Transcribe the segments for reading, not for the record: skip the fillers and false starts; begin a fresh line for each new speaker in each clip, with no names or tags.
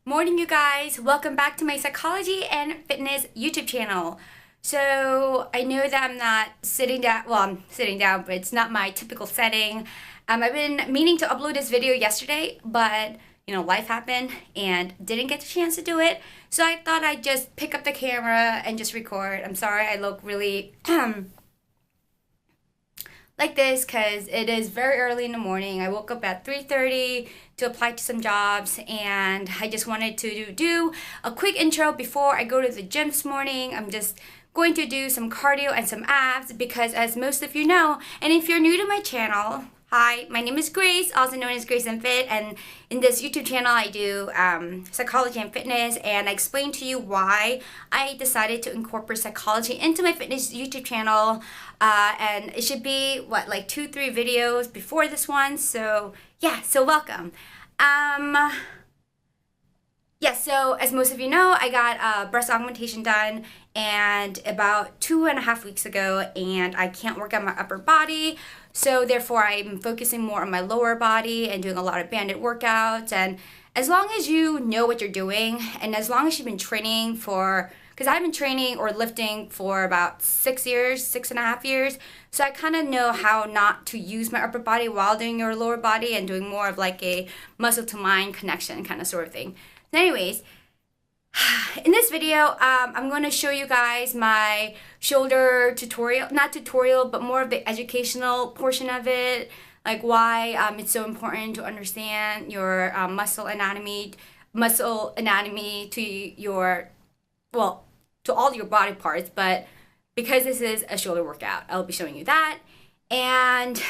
Morning, you guys. Welcome back to my psychology and fitness YouTube channel. So I know that I'm not sitting down, well, I'm sitting down, but it's not my typical setting. I've been meaning to upload this video yesterday, but life happened and didn't get the chance to do it. So I thought I'd just pick up the camera and just record. I'm sorry I look really like this because it is very early in the morning. I woke up at 3:30 to apply to some jobs, and I just wanted to do a quick intro before I go to the gym this morning. I'm just going to do some cardio and some abs because, as most of you know, and if you're new to my channel, hi, my name is Grace, also known as Grace and Fit, and in this YouTube channel I do psychology and fitness, and I explain to you why I decided to incorporate psychology into my fitness YouTube channel, and it should be, like 2-3 videos before this one, so yeah, so welcome. Yeah, so as most of you know, I got breast augmentation done and about 2.5 weeks ago, and I can't work on my upper body, so therefore I'm focusing more on my lower body and doing a lot of banded workouts. And as long as you know what you're doing, and as long as you've been training because I've been training or lifting for about 6 years, 6.5 years, so I kind of know how not to use my upper body while doing your lower body and doing more of like a muscle to mind connection kind of sort of thing. Anyways, in this video, I'm going to show you guys my shoulder tutorial, not tutorial, but more of the educational portion of it, like why it's so important to understand your muscle anatomy to your, well, to all your body parts, but because this is a shoulder workout, I'll be showing you that. And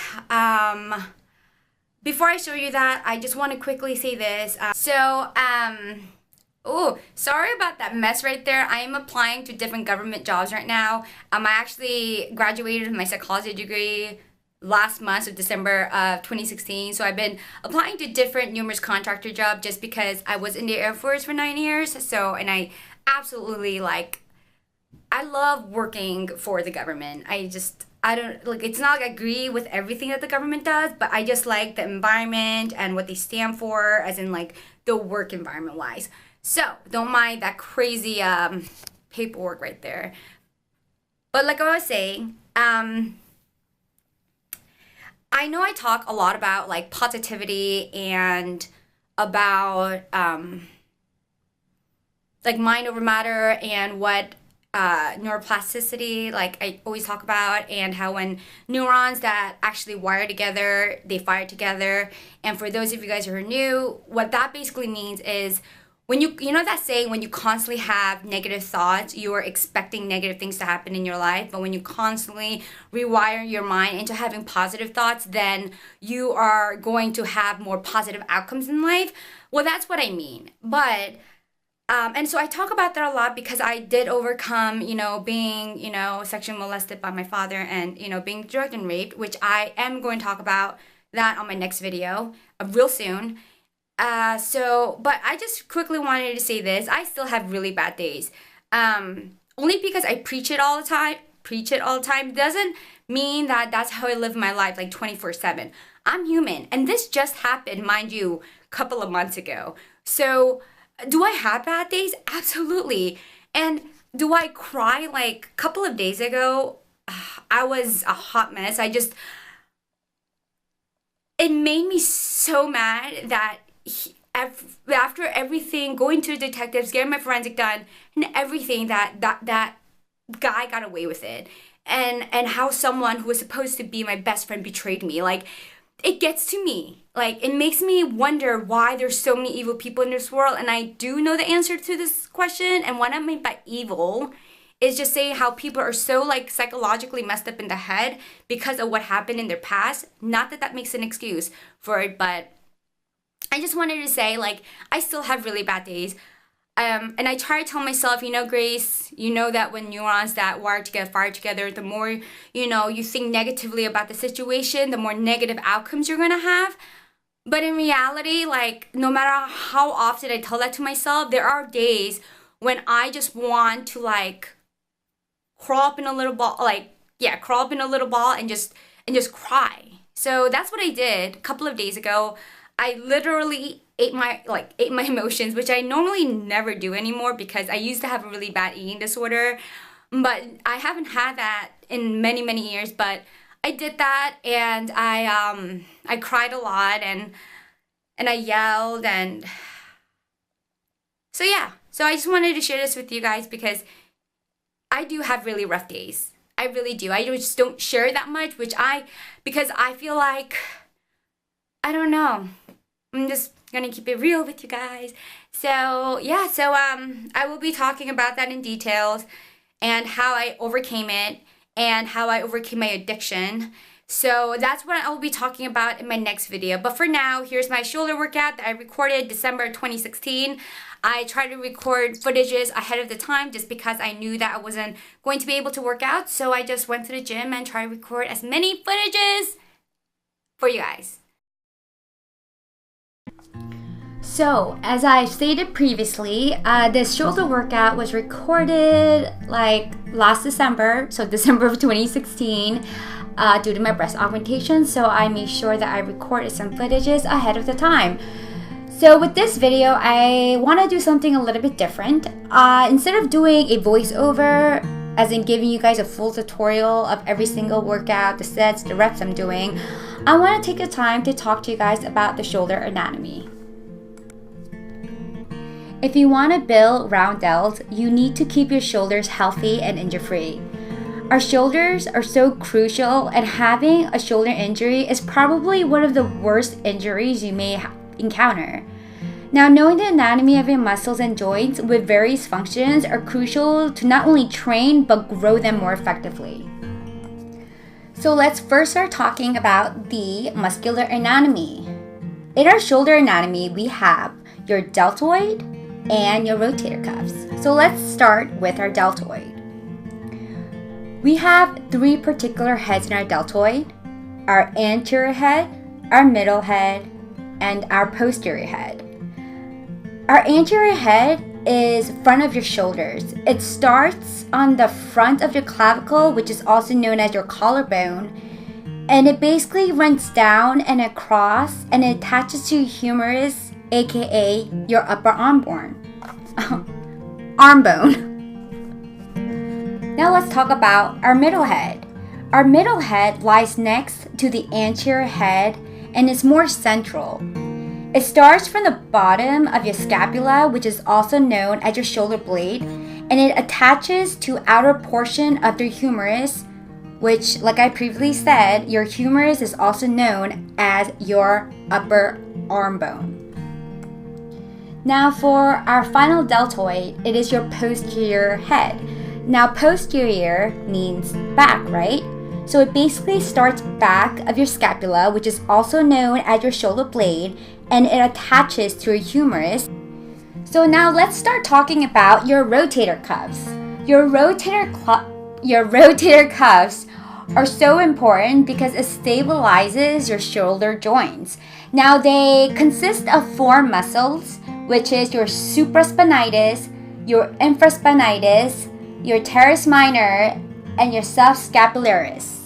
before I show you that, I just want to quickly say this. Oh, sorry about that mess right there. I am applying to different government jobs right now. I actually graduated with my psychology degree last month of December of 2016. So I've been applying to different numerous contractor jobs just because I was in the Air Force for 9 years. So, and I absolutely I love working for the government. I don't, like, it's not like I agree with everything that the government does, but I just like the environment and what they stand for, as in like the work environment wise. So don't mind that crazy paperwork right there. But like I was saying, I know I talk a lot about like positivity and about like mind over matter and what neuroplasticity, like I always talk about, and how when neurons that actually wire together, they fire together. And for those of you guys who are new, what that basically means is when you know that saying, when you constantly have negative thoughts, you are expecting negative things to happen in your life. But when you constantly rewire your mind into having positive thoughts, then you are going to have more positive outcomes in life. Well, that's what I mean. But and so I talk about that a lot because I did overcome, being, sexually molested by my father and, being drugged and raped, which I am going to talk about that on my next video real soon. But I just quickly wanted to say this. I still have really bad days. Only because I preach it all the time doesn't mean that that's how I live my life, like 24/7. I'm human. And this just happened, mind you, a couple of months ago. So do I have bad days? Absolutely. And do I cry? Like a couple of days ago, I was a hot mess. It made me so mad that after everything, going to the detectives, getting my forensic done, and everything, that guy got away with it. And how someone who was supposed to be my best friend betrayed me. Like, it gets to me. Like, it makes me wonder why there's so many evil people in this world. And I do know the answer to this question. And what I mean by evil is just saying how people are so like psychologically messed up in the head because of what happened in their past. Not that that makes an excuse for it, but I just wanted to say, like, I still have really bad days. And I try to tell myself, Grace, that when neurons that wire together, fire together, the more, you think negatively about the situation, the more negative outcomes you're going to have. But in reality, like, no matter how often I tell that to myself, there are days when I just want to, like, crawl up in a little ball and just cry. So that's what I did a couple of days ago. I literally ate my emotions, which I normally never do anymore because I used to have a really bad eating disorder, but I haven't had that in many years. But I did that, and I cried a lot, and I yelled, and so yeah. So I just wanted to share this with you guys because I do have really rough days. I really do. I just don't share it that much, because I feel like, I don't know. I'm just gonna keep it real with you guys. So yeah, I will be talking about that in details and how I overcame it and how I overcame my addiction. So that's what I'll be talking about in my next video. But for now, here's my shoulder workout that I recorded December 2016. I tried to record footages ahead of the time just because I knew that I wasn't going to be able to work out. So I just went to the gym and tried to record as many footages for you guys. So, as I stated previously, this shoulder workout was recorded like last December, so December of 2016, due to my breast augmentation. So I made sure that I recorded some footages ahead of the time. So with this video, I want to do something a little bit different. Instead of doing a voiceover, as in giving you guys a full tutorial of every single workout, the sets, the reps I'm doing, I want to take the time to talk to you guys about the shoulder anatomy. If you want to build round delts, you need to keep your shoulders healthy and injury-free. Our shoulders are so crucial, and having a shoulder injury is probably one of the worst injuries you may encounter. Now, knowing the anatomy of your muscles and joints with various functions are crucial to not only train but grow them more effectively. So let's first start talking about the muscular anatomy. In our shoulder anatomy, we have your deltoid and your rotator cuffs. So let's start with our deltoid. We have three particular heads in our deltoid: our anterior head, our middle head, and our posterior head. Our anterior head is front of your shoulders. It starts on the front of your clavicle, which is also known as your collarbone, and it basically runs down and across, and it attaches to your humerus, aka your upper arm bone. Now let's talk about our middle head. Our middle head lies next to the anterior head and is more central. It starts from the bottom of your scapula, which is also known as your shoulder blade, and it attaches to outer portion of the humerus, which, like I previously said, your humerus is also known as your upper arm bone. Now for our final deltoid, it is your posterior head. Now posterior means back, right? So it basically starts back of your scapula, which is also known as your shoulder blade, and it attaches to your humerus. So now let's start talking about your rotator cuffs. Your rotator cuffs are so important because it stabilizes your shoulder joints. Now they consist of four muscles, which is your supraspinatus, your infraspinatus, your teres minor, and your subscapularis.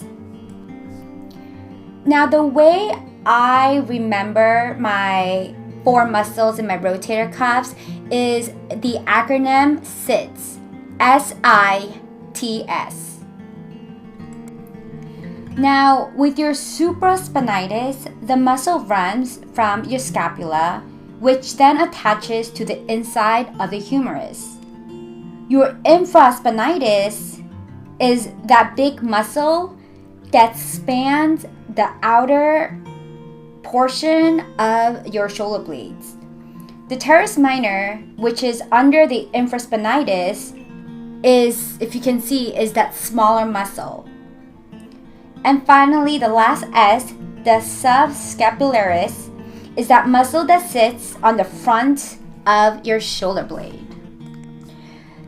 Now the way I remember my four muscles in my rotator cuffs is the acronym SITS, S-I-T-S. Now with your supraspinatus, the muscle runs from your scapula, which then attaches to the inside of the humerus. Your infraspinatus is that big muscle that spans the outer portion of your shoulder blades. The teres minor, which is under the infraspinatus, is, if you can see, is that smaller muscle. And finally, the last S, the subscapularis, is that muscle that sits on the front of your shoulder blade.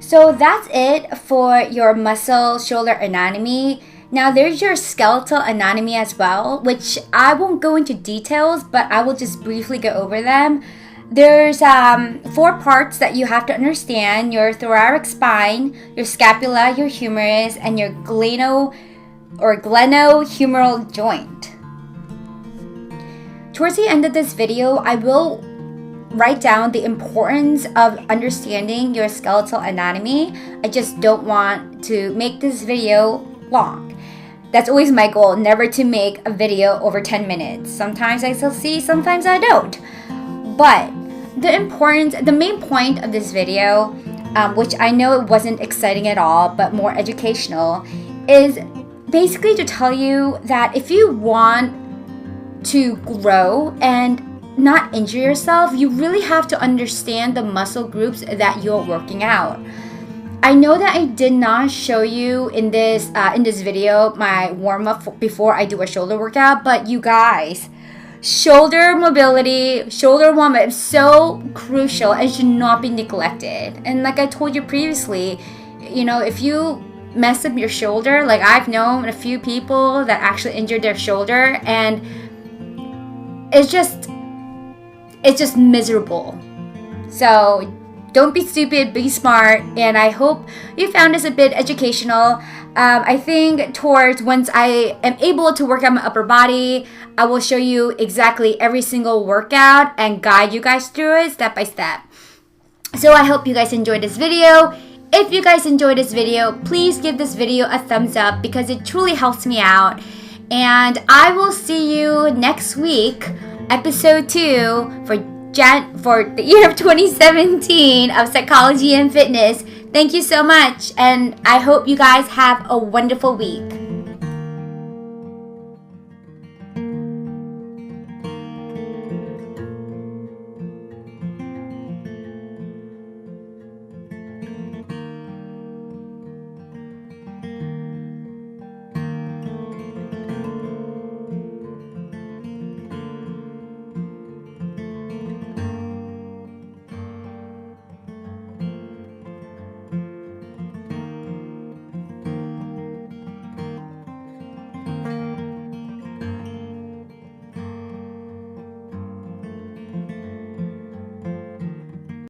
So that's it for your muscle shoulder anatomy. Now there's your skeletal anatomy as well, which I won't go into details, but I will just briefly go over them. There's four parts that you have to understand: your thoracic spine, your scapula, your humerus, and your glenohumeral joint. Towards the end of this video, I will write down the importance of understanding your skeletal anatomy. I just don't want to make this video long. That's always my goal, never to make a video over 10 minutes. Sometimes I succeed, sometimes I don't. But the main point of this video, which I know it wasn't exciting at all, but more educational, is basically to tell you that if you want to grow and not injure yourself, you really have to understand the muscle groups that you're working out. I know that I did not show you in this video my warm-up before I do a shoulder workout, but you guys, shoulder mobility, shoulder warm-up is so crucial and should not be neglected. And like I told you previously, if you mess up your shoulder, like I've known a few people that actually injured their shoulder, and it's just miserable. So don't be stupid, be smart, and I hope you found this a bit educational. I think towards once I am able to work on my upper body, I will show you exactly every single workout and guide you guys through it step by step. So I hope you guys enjoyed this video. If you guys enjoyed this video, please give this video a thumbs up because it truly helps me out. And I will see you next week, episode 2 for the year of 2017 of Psychology and Fitness. Thank you so much, and I hope you guys have a wonderful week.